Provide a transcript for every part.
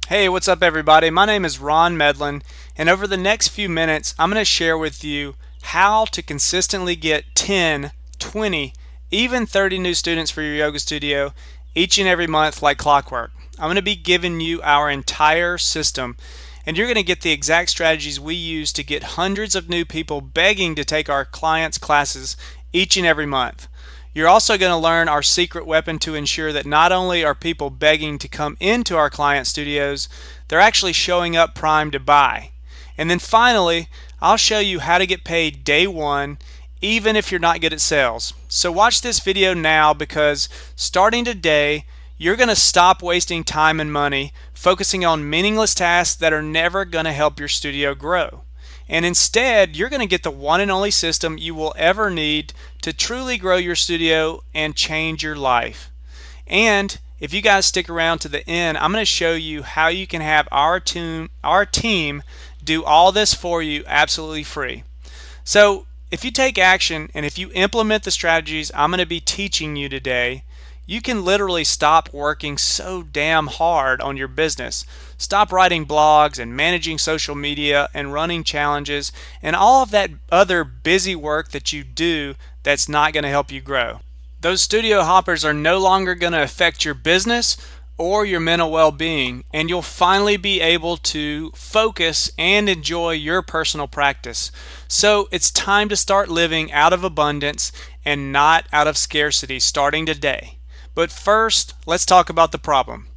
Hey, what's up, everybody? My name is Ron Medlin, and over the next few minutes, I'm going to share with you how to consistently get 10, 20, even 30 new students for your yoga studio each and every month like clockwork. I'm going to be giving you our entire system, and you're going to get the exact strategies we use to get hundreds of new people begging to take our clients' classes each and every month. You're also going to learn our secret weapon to ensure that not only are people begging to come into our client studios, they're actually showing up primed to buy. And then finally, I'll show you how to get paid day one, even if you're not good at sales. So watch this video now, because starting today, you're going to stop wasting time and money focusing on meaningless tasks that are never going to help your studio grow. And instead, you're going to get the one and only system you will ever need to truly grow your studio and change your life. And if you guys stick around to the end, I'm going to show you how you can have our team do all this for you absolutely free. So if you take action and if you implement the strategies I'm going to be teaching you today, you can literally stop working so damn hard on your business. Stop writing blogs and managing social media and running challenges and all of that other busy work that you do that's not going to help you grow. Those studio hoppers are no longer going to affect your business or your mental well-being, and you'll finally be able to focus and enjoy your personal practice. So it's time to start living out of abundance and not out of scarcity starting today. But first, let's talk about the problem.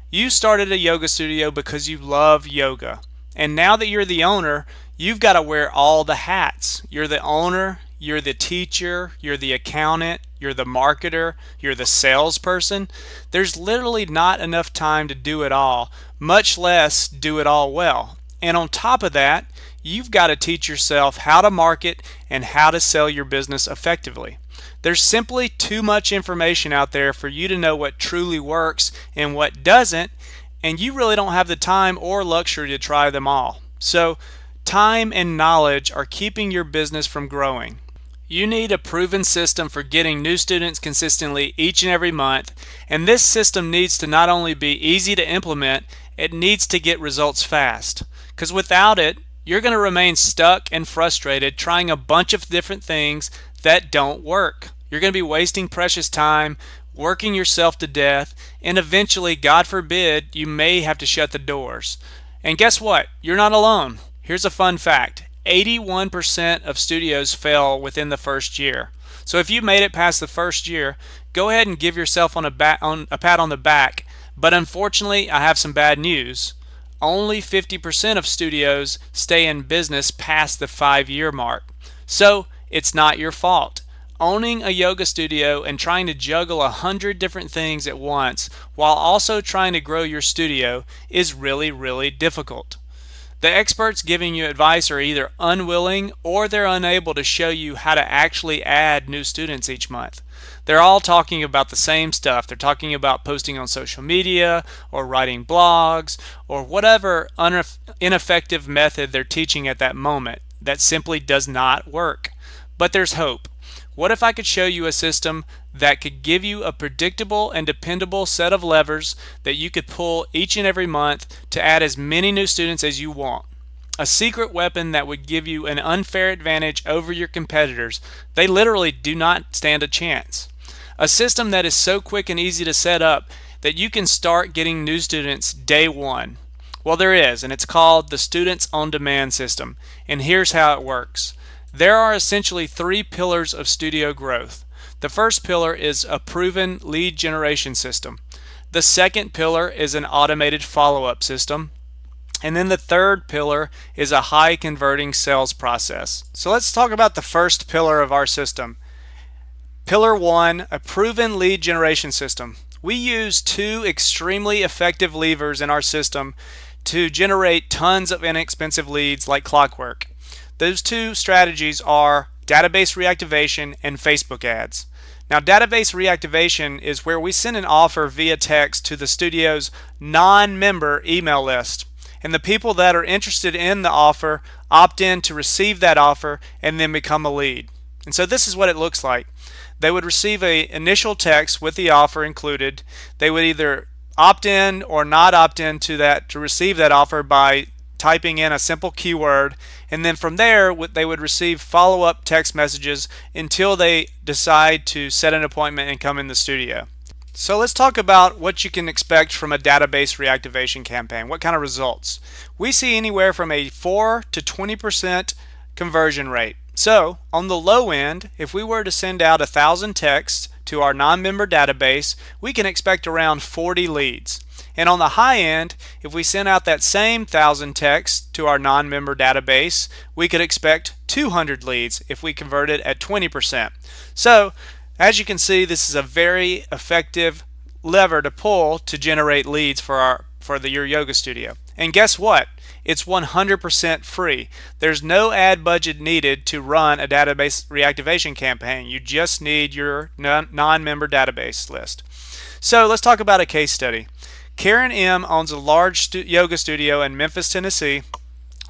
You started a yoga studio because you love yoga. And now that you're the owner, you've got to wear all the hats. You're the owner, you're the teacher, you're the accountant, you're the marketer, you're the salesperson. There's literally not enough time to do it all, much less do it all well. And on top of that, you've got to teach yourself how to market and how to sell your business effectively. There's simply too much information out there for you to know what truly works and what doesn't, and you really don't have the time or luxury to try them all. So, time and knowledge are keeping your business from growing. You need a proven system for getting new students consistently each and every month, and this system needs to not only be easy to implement, it needs to get results fast. Because without it, you're going to remain stuck and frustrated trying a bunch of different things that don't work. You're going to be wasting precious time, working yourself to death, and eventually, God forbid, you may have to shut the doors. And guess what? You're not alone. Here's a fun fact. 81% of studios fail within the first year. So if you made it past the first year, go ahead and give yourself a pat on the back. But unfortunately, I have some bad news. Only 50% of studios stay in business past the 5-year mark. So it's not your fault. Owning a yoga studio and trying to juggle 100 different things at once while also trying to grow your studio is really, really difficult. The experts giving you advice are either unwilling or they're unable to show you how to actually add new students each month. They're all talking about the same stuff. They're talking about posting on social media or writing blogs or whatever ineffective method they're teaching at that moment that simply does not work. But there's hope. What if I could show you a system that could give you a predictable and dependable set of levers that you could pull each and every month to add as many new students as you want? A secret weapon that would give you an unfair advantage over your competitors. They literally do not stand a chance. A system that is so quick and easy to set up that you can start getting new students day one. Well, there is, and it's called the Students on Demand system. And here's how it works. There are essentially 3 pillars of studio growth. The first pillar is a proven lead generation system. The second pillar is an automated follow-up system. And then the third pillar is a high converting sales process. So let's talk about the first pillar of our system. Pillar 1, a proven lead generation system. We use 2 extremely effective levers in our system to generate tons of inexpensive leads like clockwork. Those 2 strategies are database reactivation and Facebook ads. Now, database reactivation is where we send an offer via text to the studio's non-member email list. And the people that are interested in the offer opt in to receive that offer and then become a lead. And so this is what it looks like. They would receive an initial text with the offer included. They would either opt in or not opt in to receive that offer by typing in a simple keyword, and then from there they would receive follow-up text messages until they decide to set an appointment and come in the studio. So let's talk about what you can expect from a database reactivation campaign. What kind of results? We see anywhere from a 4 to 20% conversion rate. So on the low end, if we were to send out 1,000 texts to our non-member database, we can expect around 40 leads. And on the high end, if we send out that same 1,000 texts to our non-member database, we could expect 200 leads if we converted at 20%. So as you can see, this is a very effective lever to pull to generate leads for your yoga studio. And guess what? It's 100% free. There's no ad budget needed to run a database reactivation campaign. You just need your non-member database list. So let's talk about a case study. Karen M. owns a large yoga studio in Memphis, Tennessee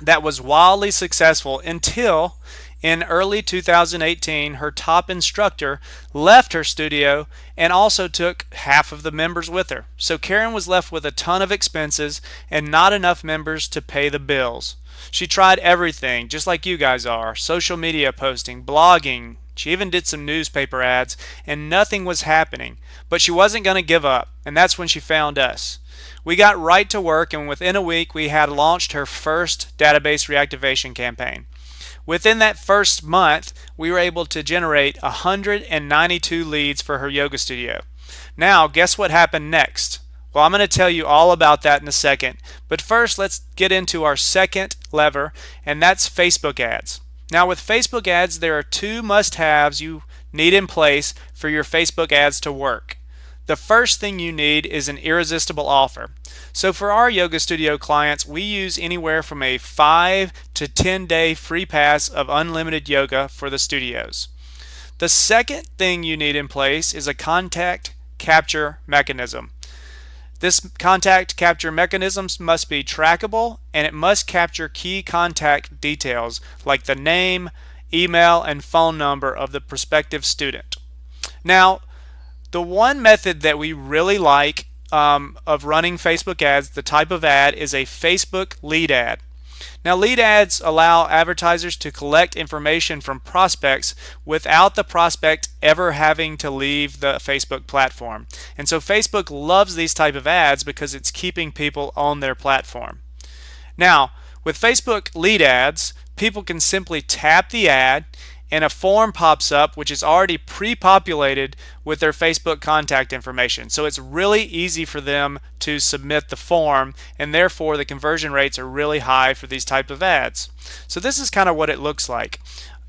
that was wildly successful until in early 2018, her top instructor left her studio and also took half of the members with her. So Karen was left with a ton of expenses and not enough members to pay the bills. She tried everything, just like you guys are, social media posting, blogging. She even did some newspaper ads, and nothing was happening. But she wasn't going to give up, and that's when she found us. We got right to work, and within a week, we had launched her first database reactivation campaign. Within that first month, we were able to generate 192 leads for her yoga studio. Now, guess what happened next? Well, I'm going to tell you all about that in a second. But first, let's get into our second lever, and that's Facebook ads. Now, with Facebook ads, there are two must-haves you need in place for your Facebook ads to work. The first thing you need is an irresistible offer. So for our yoga studio clients, we use anywhere from a 5 to 10 day free pass of unlimited yoga for the studios. The second thing you need in place is a contact capture mechanism. This contact capture mechanism must be trackable, and it must capture key contact details like the name, email, and phone number of the prospective student. Now, the one method that we really like of running Facebook ads, the type of ad, is a Facebook lead ad. Now, lead ads allow advertisers to collect information from prospects without the prospect ever having to leave the Facebook platform. And so Facebook loves these type of ads because it's keeping people on their platform. Now, with Facebook lead ads, people can simply tap the ad and a form pops up which is already pre-populated with their Facebook contact information. So it's really easy for them to submit the form, and therefore the conversion rates are really high for these type of ads. So this is kind of what it looks like.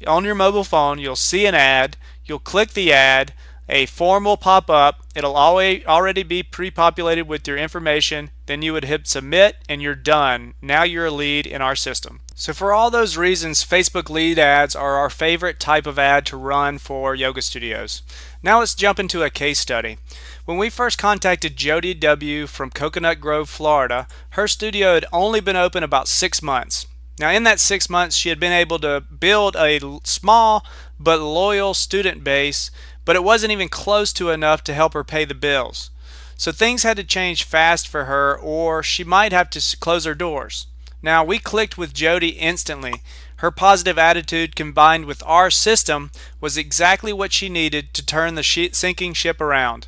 On your mobile phone, you'll see an ad, you'll click the ad, a form will pop up, it'll already be pre-populated with your information, then you would hit submit and you're done. Now you're a lead in our system. So for all those reasons, Facebook lead ads are our favorite type of ad to run for yoga studios. Now let's jump into a case study. When we first contacted Jody W. from Coconut Grove, Florida, her studio had only been open about 6 months. Now in that 6 months, she had been able to build a small but loyal student base, but it wasn't even close to enough to help her pay the bills. So things had to change fast for her, or she might have to close her doors. Now, we clicked with Jody instantly. Her positive attitude combined with our system was exactly what she needed to turn the sinking ship around.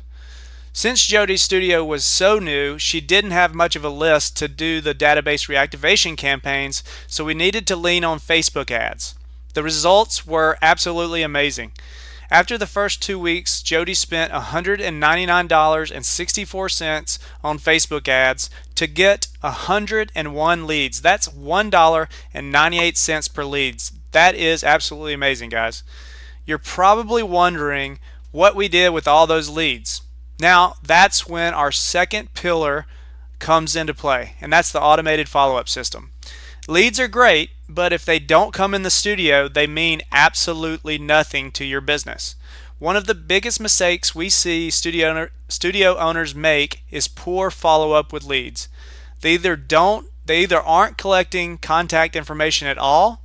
Since Jody's studio was so new, she didn't have much of a list to do the database reactivation campaigns, so we needed to lean on Facebook ads. The results were absolutely amazing. After the first 2 weeks, Jody spent $199.64 on Facebook ads to get 101 leads. That's $1.98 per leads. That is absolutely amazing, guys. You're probably wondering what we did with all those leads. Now, that's when our second pillar comes into play, and that's the automated follow-up system. Leads are great, but if they don't come in the studio, they mean absolutely nothing to your business. One of the biggest mistakes we see studio owners make is poor follow-up with leads. They either aren't collecting contact information at all,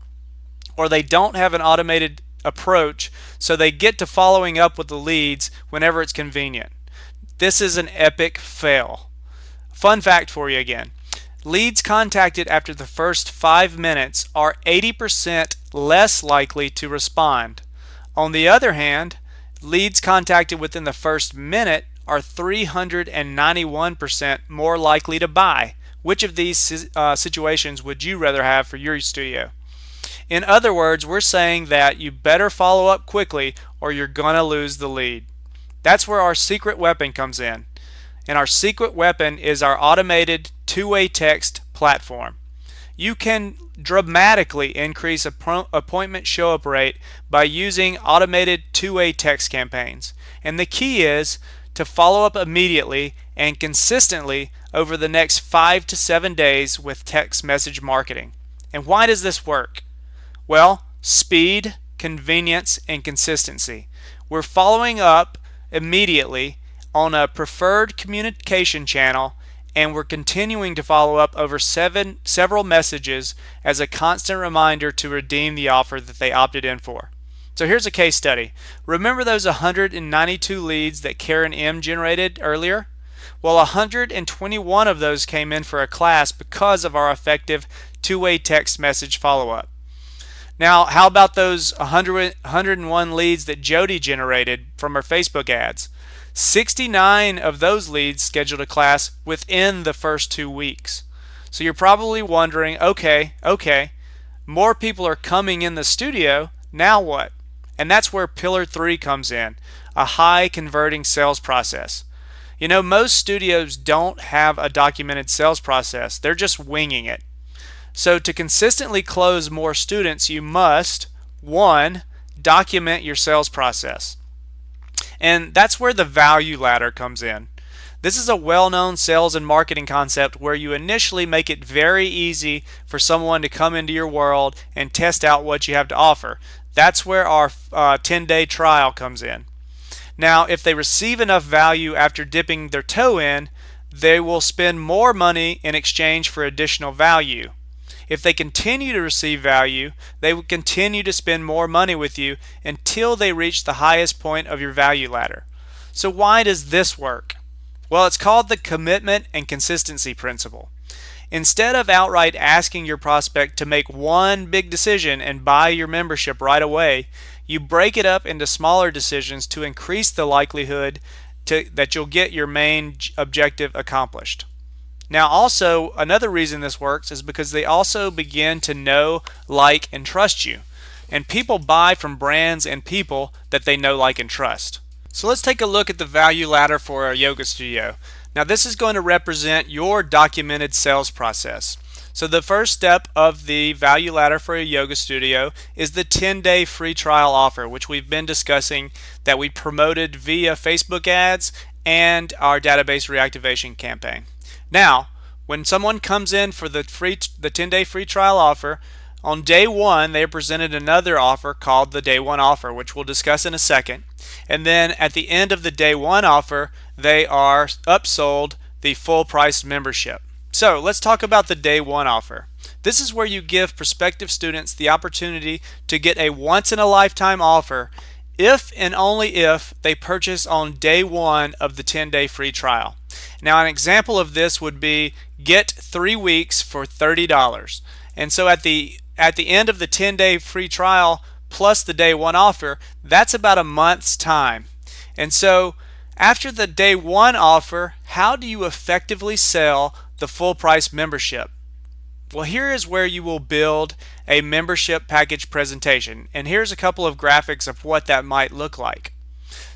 or they don't have an automated approach, so they get to following up with the leads whenever it's convenient. This is an epic fail. Fun fact for you again. Leads contacted after the first 5 minutes are 80% less likely to respond. On the other hand, leads contacted within the first minute are 391% more likely to buy. Which of these situations would you rather have for your studio? In other words, we're saying that you better follow up quickly or you're going to lose the lead. That's where our secret weapon comes in. And our secret weapon is our automated two-way text platform. You can dramatically increase appointment show-up rate by using automated two-way text campaigns. And the key is to follow up immediately and consistently over the next 5 to 7 days with text message marketing. And why does this work? Well, speed, convenience, and consistency. We're following up immediately on a preferred communication channel, and we're continuing to follow up over several messages as a constant reminder to redeem the offer that they opted in for. So here's a case study. Remember those 192 leads that Karen M generated earlier? Well, 121 of those came in for a class because of our effective two-way text message follow-up. Now, how about those 101 leads that Jody generated from her Facebook ads? 69 of those leads scheduled a class within the first 2 weeks. So you're probably wondering, okay, more people are coming in the studio, now what? And that's where pillar 3 comes in, a high converting sales process. You know, most studios don't have a documented sales process. They're just winging it. So to consistently close more students, you must, 1, document your sales process. And that's where the value ladder comes in. This is a well-known sales and marketing concept where you initially make it very easy for someone to come into your world and test out what you have to offer. That's where our 10-day trial comes in. Now, if they receive enough value after dipping their toe in, they will spend more money in exchange for additional value. If they continue to receive value, they will continue to spend more money with you until they reach the highest point of your value ladder. So why does this work? Well, it's called the commitment and consistency principle. Instead of outright asking your prospect to make one big decision and buy your membership right away, you break it up into smaller decisions to increase the likelihood that you'll get your main objective accomplished. Now also, another reason this works is because they also begin to know, like, and trust you. And people buy from brands and people that they know, like, and trust. So let's take a look at the value ladder for a yoga studio. Now this is going to represent your documented sales process. So the first step of the value ladder for a yoga studio is the 10-day free trial offer, which we've been discussing, that we promoted via Facebook ads and our database reactivation campaign. Now, when someone comes in for the 10-day free trial offer, on day 1 they are presented another offer called the day 1 offer, which we'll discuss in a second. And then at the end of the day 1 offer, they are upsold the full price membership. So let's talk about the day 1 offer. This is where you give prospective students the opportunity to get a once-in-a-lifetime offer if and only if they purchase on day 1 of the 10-day free trial. Now an example of this would be get 3 weeks for $30. And so at the end of the 10-day free trial plus the day 1 offer, that's about a month's time. And so after the day 1 offer, how do you effectively sell the full price membership? Well, here is where you will build a membership package presentation. And here's a couple of graphics of what that might look like.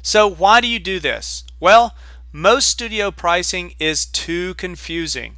So why do you do this? Well, most studio pricing is too confusing.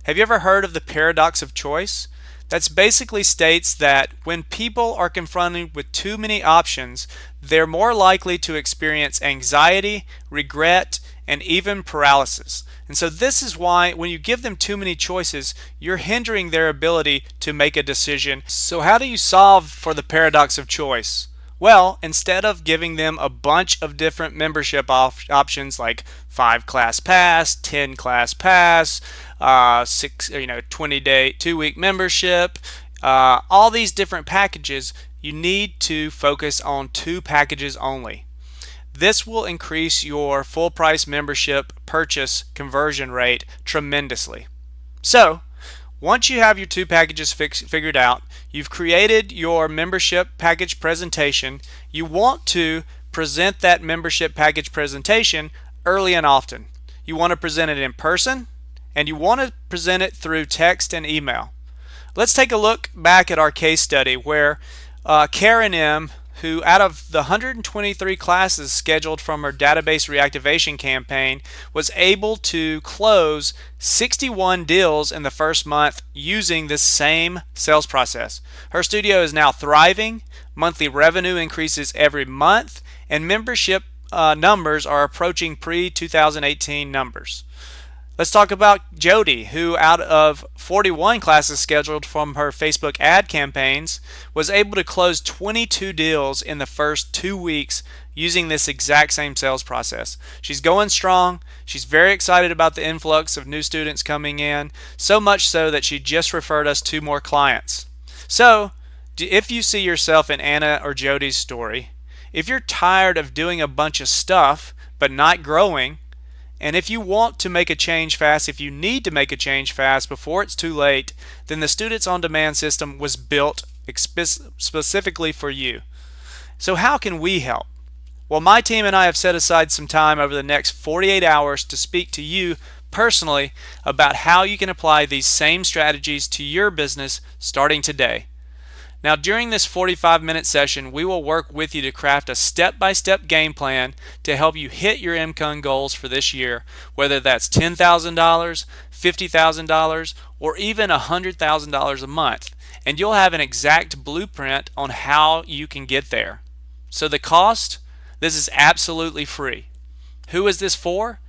Have you ever heard of the paradox of choice? That basically states that when people are confronted with too many options, they're more likely to experience anxiety, regret, and even paralysis. And so this is why when you give them too many choices, you're hindering their ability to make a decision. So how do you solve for the paradox of choice? Well, instead of giving them a bunch of different membership options like 5 class pass, 10 class pass, 20-day, 2-week membership, all these different packages, you need to focus on 2 packages only. This will increase your full price membership purchase conversion rate tremendously. So, once you have your two packages figured out, you've created your membership package presentation, you want to present that membership package presentation early and often. You want to present it in person, and you want to present it through text and email. Let's take a look back at our case study where Karen M., who out of the 123 classes scheduled from her database reactivation campaign, was able to close 61 deals in the first month using this same sales process. Her studio is now thriving, monthly revenue increases every month, and membership numbers are approaching pre-2018 numbers. Let's talk about Jody, who out of 41 classes scheduled from her Facebook ad campaigns was able to close 22 deals in the first 2 weeks using this exact same sales process. She's going strong. She's very excited about the influx of new students coming in, so much so that she just referred us 2 more clients. So, if you see yourself in Anna or Jody's story, if you're tired of doing a bunch of stuff but not growing, and if you want to make a change fast, if you need to make a change fast before it's too late, then the Students on Demand system was built specifically for you. So how can we help? Well, my team and I have set aside some time over the next 48 hours to speak to you personally about how you can apply these same strategies to your business starting today. Now, during this 45-minute session, we will work with you to craft a step-by-step game plan to help you hit your income goals for this year, whether that's $10,000, $50,000, or even $100,000 a month. And you'll have an exact blueprint on how you can get there. So the cost? This is absolutely free. Who is this for?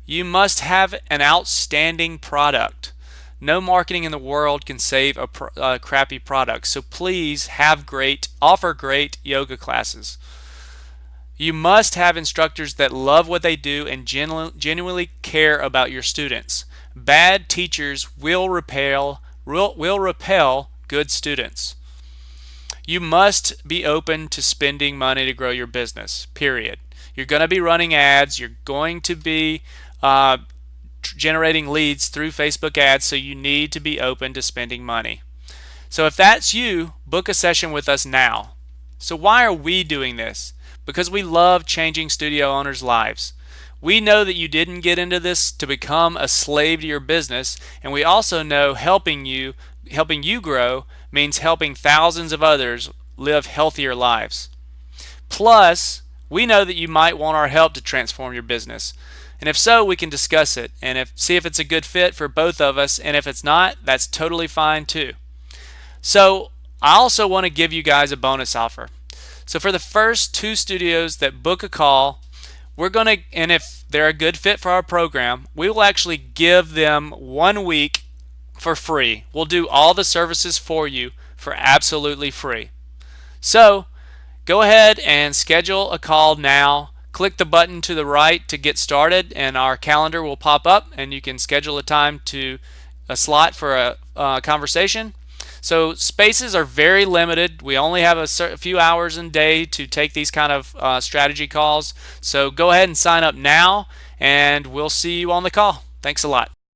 You must have an outstanding product. No marketing in the world can save a crappy product. So please offer great yoga classes. You must have instructors that love what they do and genuinely care about your students. Bad teachers will repel good students. You must be open to spending money to grow your business, period. You're going to be running ads. You're going to be generating leads through Facebook ads, so you need to be open to spending money. So if that's you, book a session with us now. So why are we doing this? Because we love changing studio owners' lives. We know that you didn't get into this to become a slave to your business, and we also know helping you grow means helping thousands of others live healthier lives. Plus, we know that you might want our help to transform your business. And if so, we can discuss it and see if it's a good fit for both of us. And if it's not, that's totally fine too. So I also want to give you guys a bonus offer. So for the first 2 studios that book a call, and if they're a good fit for our program, we will actually give them 1 week for free. We'll do all the services for you for absolutely free. So go ahead and schedule a call now. Click the button to the right to get started, and our calendar will pop up, and you can schedule a slot for a conversation. So spaces are very limited. We only have a few hours a day to take these kind of strategy calls. So go ahead and sign up now, and we'll see you on the call. Thanks a lot.